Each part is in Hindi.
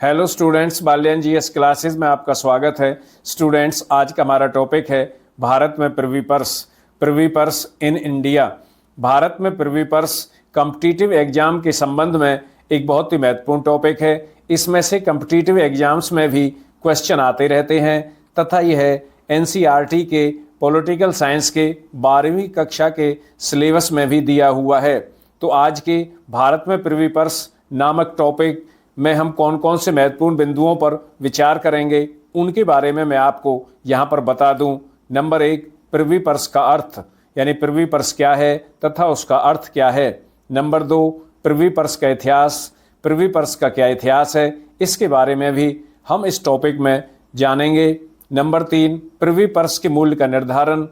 Hello students, Balyan GS classes में आपका स्वागत है। स्टूडेंट्स, आज का हमारा टॉपिक है भारत में प्रिवी पर्स इन इंडिया। भारत में प्रिवी पर्स कॉम्पिटिटिव एग्जाम के संबंध में एक बहुत ही महत्वपूर्ण टॉपिक है। इसमें से कॉम्पिटिटिव एग्जाम्स में भी क्वेश्चन आते रहते हैं तथा यह एनसीईआरटी के पॉलिटिकल साइंस के 12वीं कक्षा के सिलेबस में भी दिया हुआ है। तो आज के भारत में प्रिवी पर्स नामक टॉपिक में हम कौन कौन से महत्वपूर्ण बिंदुओं पर विचार करेंगे, उनके बारे में मैं आपको यहाँ पर बता दूँ। नंबर 1, प्रिवी पर्स का अर्थ, यानी प्रिवी पर्स क्या है तथा उसका अर्थ क्या है। नंबर 2, प्रिवी पर्स का इतिहास, प्रिवी पर्स का क्या इतिहास है, इसके बारे में भी हम इस टॉपिक में जानेंगे। नंबर 3, प्रिवी पर्स के मूल्य का निर्धारण।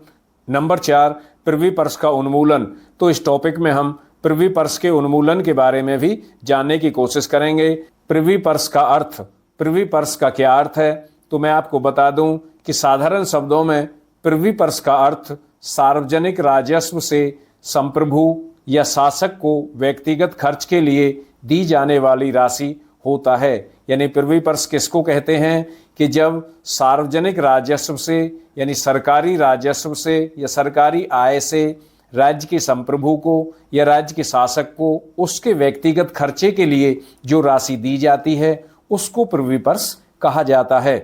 नंबर 4, प्रिवी पर्स का उन्मूलन। तो इस टॉपिक में हम प्रिवी पर्स के उन्मूलन के बारे में भी जानने की कोशिश करेंगे। प्रिवी पर्स का अर्थ, प्रिवी पर्स का क्या अर्थ है, तो मैं आपको बता दूं कि साधारण शब्दों में प्रिवी पर्स का अर्थ सार्वजनिक राजस्व से संप्रभु या शासक को व्यक्तिगत खर्च के लिए दी जाने वाली राशि होता है। यानी प्रिवी पर्स किसको कहते हैं कि जब सार्वजनिक राजस्व से यानी सरकारी राजस्व से या सरकारी आय से राज्य के संप्रभु को या राज्य के शासक को उसके व्यक्तिगत खर्चे के लिए जो राशि दी जाती है उसको प्रिवी पर्स कहा जाता है।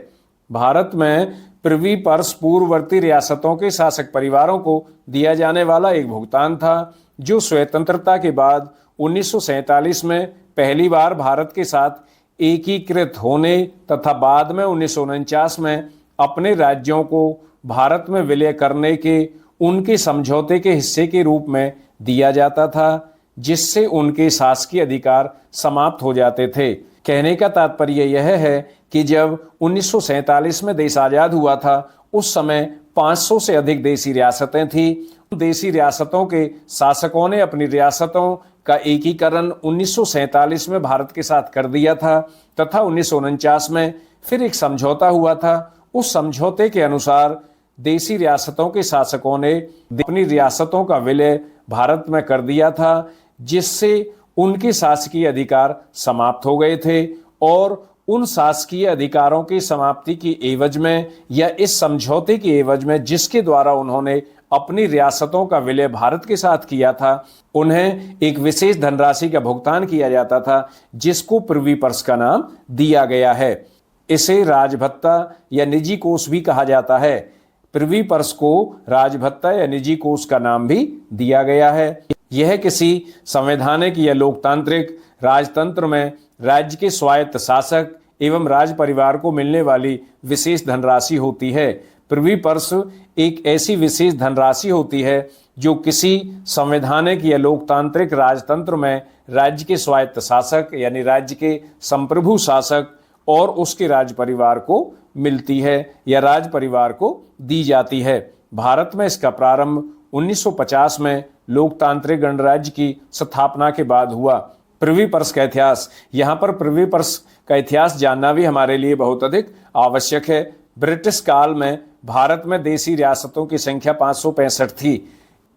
भारत में प्रिवी पर्स पूर्ववर्ती रियासतों के शासक परिवारों को दिया जाने वाला एक भुगतान था, जो स्वतंत्रता के बाद 1947 में पहली बार भारत के साथ एकीकृत होने तथा बाद में 1949 में अपने राज्यों को भारत में विलय करने के उनके समझौते के हिस्से के रूप में दिया जाता था, जिससे उनके शासकीय अधिकार समाप्त हो जाते थे। कहने का तात्पर्य यह है कि जब 1947 में देश आज़ाद हुआ था, उस समय 500 से अधिक देशी रियासतें थीं। देशी रियासतों के शासकों ने अपनी रियासतों का एकीकरण 1947 में भारत के साथ कर दिया था तथा 1949 में फिर एक समझौता हुआ था। उस समझौते के अनुसार देशी रियासतों के शासकों ने अपनी रियासतों का विलय भारत में कर दिया था, जिससे उनके शासकीय अधिकार समाप्त हो गए थे और उन शासकीय अधिकारों की समाप्ति की एवज में या इस समझौते की एवज में जिसके द्वारा उन्होंने अपनी रियासतों का विलय भारत के साथ किया था, उन्हें एक विशेष धनराशि का भुगतान किया जाता था, जिसको प्रिवी पर्स का नाम दिया गया है। इसे राजभत्ता या निजी कोष भी कहा जाता है। प्रिवी पर्स को राजभत्ता या निजी कोष का नाम भी दिया गया है। यह किसी संवैधानिक या लोकतांत्रिक राजतंत्र में राज्य के स्वायत्त शासक एवं राज परिवार को मिलने वाली विशेष धनराशि होती है। प्रिवी पर्स एक ऐसी विशेष धनराशि होती है जो किसी संवैधानिक या लोकतांत्रिक राजतंत्र में राज्य के स्वायत्त शासक यानी राज्य के संप्रभु शासक और उसके राज परिवार को मिलती है या राज परिवार को दी जाती है। भारत में इसका प्रारंभ 1950 में लोकतांत्रिक गणराज्य की स्थापना के बाद हुआ। प्रिवी पर्स का इतिहास, यहाँ पर प्रिवी पर्स का इतिहास जानना भी हमारे लिए बहुत अधिक आवश्यक है। ब्रिटिश काल में भारत में देशी रियासतों की संख्या 565 थी।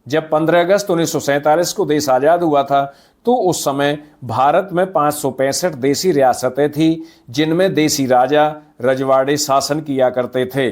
जब 15 अगस्त 1947 को देश आज़ाद हुआ था, तो उस समय भारत में 565 देशी रियासतें थी, जिनमें देशी राजा रजवाड़े शासन किया करते थे।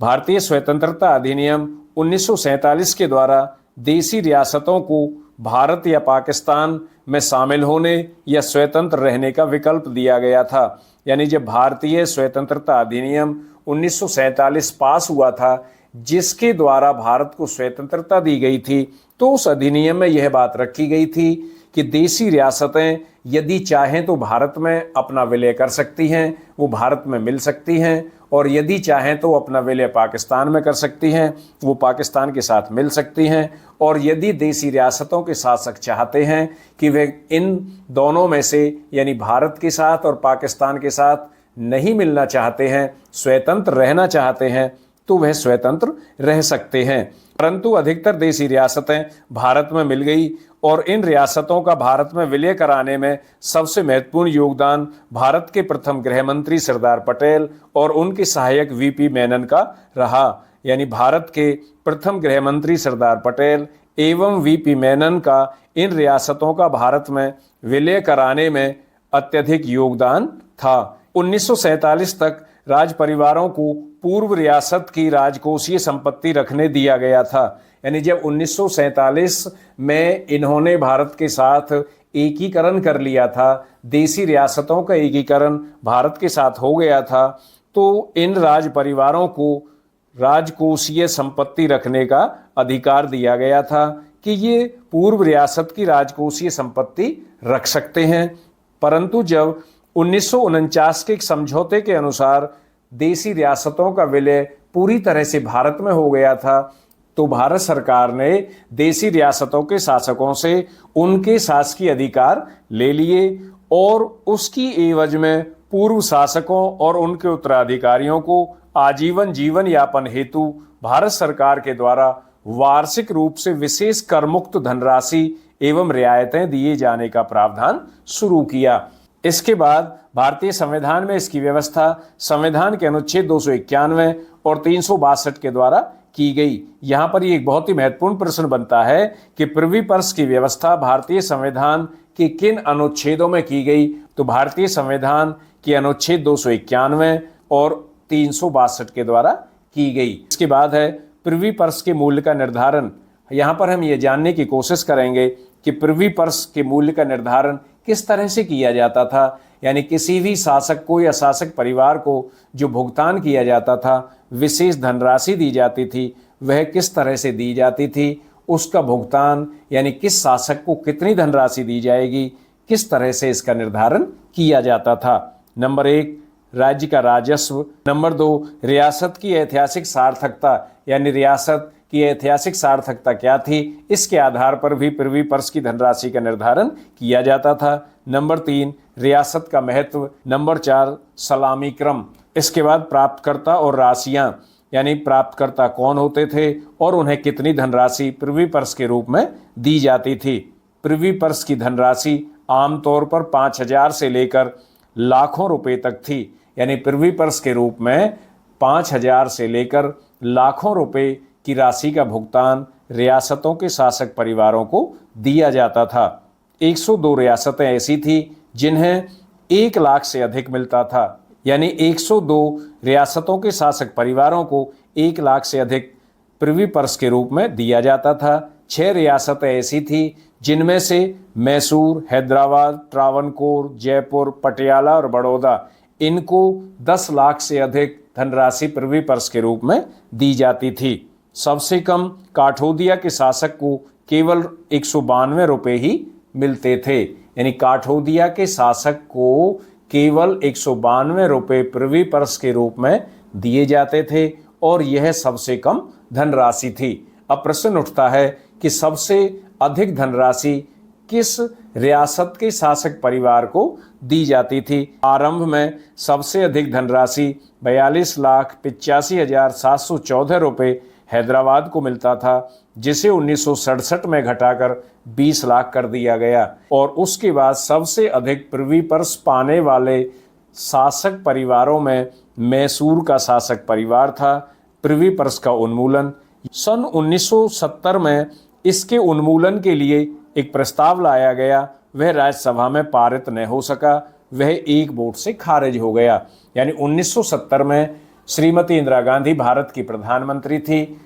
भारतीय स्वतंत्रता अधिनियम 1947 के द्वारा देशी रियासतों को भारत या पाकिस्तान में शामिल होने या स्वतंत्र रहने का विकल्प दिया गया था। यानी जब भारतीय स्वतंत्रता अधिनियम 1947 पास हुआ था, जिसके द्वारा भारत को स्वतंत्रता दी गई थी, तो उस अधिनियम में यह बात रखी गई थी कि देशी रियासतें यदि चाहें तो भारत में अपना विलय कर सकती हैं, वो भारत में मिल सकती हैं, और यदि चाहें तो अपना विलय पाकिस्तान में कर सकती हैं, वो पाकिस्तान के साथ मिल सकती हैं। और यदि देशी रियासतों के शासक चाहते हैं कि वे इन दोनों में से यानी भारत के साथ और पाकिस्तान के साथ नहीं मिलना चाहते हैं, स्वतंत्र रहना चाहते हैं, तो वह स्वतंत्र रह सकते हैं। परंतु अधिकतर देशी रियासतें भारत में मिल गई और इन रियासतों का भारत में विलय कराने में सबसे महत्वपूर्ण योगदान भारत के प्रथम गृह मंत्री सरदार पटेल और उनके सहायक वीपी मेनन का रहा। यानी भारत के प्रथम गृह मंत्री सरदार पटेल एवं वीपी मेनन का इन रियासतों का भारत में विलय कराने में अत्यधिक योगदान था। 1947 तक राज परिवारों को पूर्व रियासत की राजकोषीय संपत्ति रखने दिया गया था। यानी जब 1947 में इन्होंने भारत के साथ एकीकरण कर लिया था, देसी रियासतों का एकीकरण भारत के साथ हो गया था, तो इन राज परिवारों को राजकोषीय संपत्ति रखने का अधिकार दिया गया था कि ये पूर्व रियासत की राजकोषीय संपत्ति रख सकते हैं। परंतु जब 1949 के एक समझौते के अनुसार देसी रियासतों का विलय पूरी तरह से भारत में हो गया था, तो भारत सरकार ने देसी रियासतों के शासकों से उनके शासकीय अधिकार ले लिए और उसकी एवज में पूर्व शासकों और उनके उत्तराधिकारियों को आजीवन जीवन यापन हेतु भारत सरकार के द्वारा वार्षिक रूप से विशेष कर मुक्त धनराशि एवं रियायतें दिए जाने का प्रावधान शुरू किया। इसके बाद भारतीय संविधान में इसकी व्यवस्था संविधान के अनुच्छेद 291 और 362 के द्वारा की गई। यहाँ पर एक बहुत ही महत्वपूर्ण प्रश्न बनता है कि प्रिवी पर्स की व्यवस्था भारतीय संविधान के किन अनुच्छेदों में की गई, तो भारतीय संविधान के अनुच्छेद 291 और 362 के द्वारा की गई। इसके बाद है प्रिवी पर्स के मूल्य का निर्धारण। यहाँ पर हम ये जानने की कोशिश करेंगे कि प्रिवी पर्स के मूल्य का निर्धारण किस तरह से किया जाता था, यानी किसी भी शासक को या शासक परिवार को जो भुगतान किया जाता था, विशेष धनराशि दी जाती थी, वह किस तरह से दी जाती थी, उसका भुगतान यानी किस शासक को कितनी धनराशि दी जाएगी, किस तरह से इसका निर्धारण किया जाता था। नंबर 1 राज्य का राजस्व। नंबर 2 रियासत की ऐतिहासिक सार्थकता, यानी रियासत की ऐतिहासिक सार्थकता क्या थी, इसके आधार पर भी प्रिवी पर्स की धनराशि का निर्धारण किया जाता था। नंबर 3 रियासत का महत्व। नंबर 4 सलामी क्रम। इसके बाद प्राप्तकर्ता और राशियां, यानी प्राप्तकर्ता कौन होते थे और उन्हें कितनी धनराशि प्रिवी पर्स के रूप में दी जाती थी। प्रिवी पर्स की धनराशि आमतौर पर 5,000 से लेकर लाखों रुपए तक थी, यानी प्रिवी पर्स के रूप में 5,000 से लेकर लाखों रुपए की राशि का भुगतान रियासतों के शासक परिवारों को दिया जाता था। 102 रियासतें ऐसी थी जिन्हें 1 लाख से अधिक मिलता था, यानी 102 रियासतों के शासक परिवारों को 1 लाख से अधिक प्रिवी पर्स के रूप में दिया जाता था। 6 रियासतें ऐसी थी जिनमें से मैसूर, हैदराबाद, ट्रावनकोर, जयपुर, पटियाला और बड़ौदा, इनको 10 लाख से अधिक धनराशि प्रिवी पर्स के रूप में दी जाती थी। सबसे कम काठोदिया के शासक को केवल 192 रुपये ही मिलते थे, यानी काठोदिया के शासक को केवल 192 रुपये प्रिवी पर्स के रूप में दिए जाते थे और यह सबसे कम धनराशि थी। अब प्रश्न उठता है कि सबसे अधिक धनराशि किस रियासत के शासक परिवार को दी जाती थी। आरंभ में सबसे अधिक धनराशि 42,85,714 रुपये हैदराबाद को मिलता था, जिसे 1967 में घटाकर 20 लाख कर दिया गया और उसके बाद सबसे अधिक प्रिवी पर्स पाने वाले शासक परिवारों में मैसूर का शासक परिवार था। प्रिवी पर्स का उन्मूलन सन 1970 में इसके उन्मूलन के लिए एक प्रस्ताव लाया गया, वह राज्यसभा में पारित न हो सका, वह एक वोट से खारिज हो गया। यानी 1970 में श्रीमती इंदिरा गांधी भारत की प्रधानमंत्री थी,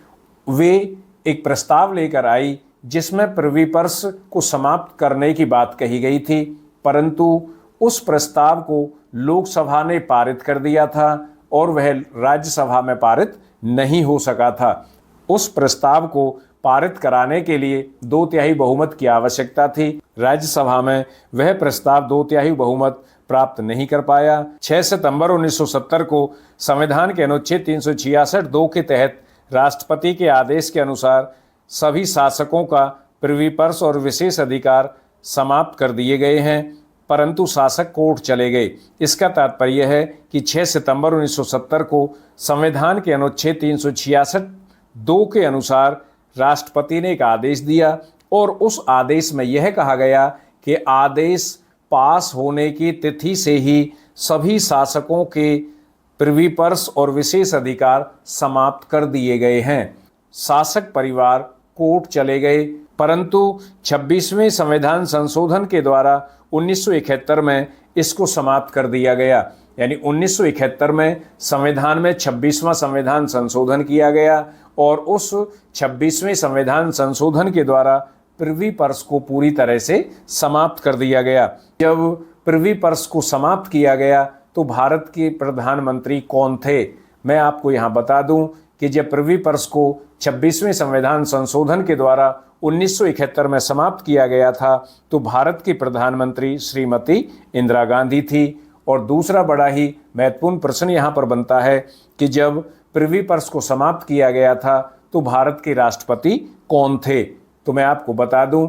वे एक प्रस्ताव लेकर आई जिसमें प्रिवी पर्स को समाप्त करने की बात कही गई थी, परंतु उस प्रस्ताव को लोकसभा ने पारित कर दिया था और वह राज्यसभा में पारित नहीं हो सका था। उस प्रस्ताव को पारित कराने के लिए 2/3 बहुमत की आवश्यकता थी। राज्यसभा में वह प्रस्ताव 2/3 बहुमत प्राप्त नहीं कर पाया। 6 सितंबर 1970 को संविधान के अनुच्छेद 366(2) के तहत राष्ट्रपति के आदेश के अनुसार सभी शासकों का प्रिवी पर्स और विशेष अधिकार समाप्त कर दिए गए हैं, परंतु शासक कोर्ट चले गए। इसका तात्पर्य है कि 6 सितंबर 1970 को संविधान के अनुच्छेद 366(2) के अनुसार राष्ट्रपति ने एक आदेश दिया और उस आदेश में यह कहा गया कि आदेश पास होने की तिथि से ही सभी शासकों के प्रिवी पर्स और विशेष अधिकार समाप्त कर दिए गए हैं। शासक परिवार कोर्ट चले गए, परंतु 26वें संविधान संशोधन के द्वारा 1971 में इसको समाप्त कर दिया गया। यानी 1971 में संविधान में 26वां संविधान संशोधन किया गया और उस 26वें संविधान संशोधन के द्वारा प्रिवी पर्स को पूरी तरह से समाप्त कर दिया गया। जब प्रिवी पर्स को समाप्त किया गया तो भारत के प्रधानमंत्री कौन थे? मैं आपको यहाँ बता दूं कि जब प्रिवी पर्स को 26वें संविधान संशोधन के द्वारा 1971 में समाप्त किया गया था तो भारत की प्रधानमंत्री श्रीमती इंदिरा गांधी थी। और दूसरा बड़ा ही महत्वपूर्ण प्रश्न यहाँ पर बनता है कि जब प्रिवी पर्स को समाप्त किया गया था तो भारत के राष्ट्रपति कौन थे? तो मैं आपको बता दूं,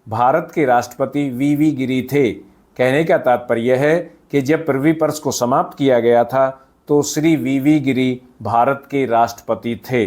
भारत के राष्ट्रपति वी गिरी थे। कहने का तात्पर्य है कि जब प्रिवी पर्स को समाप्त किया गया था तो श्री वी गिरी भारत के राष्ट्रपति थे।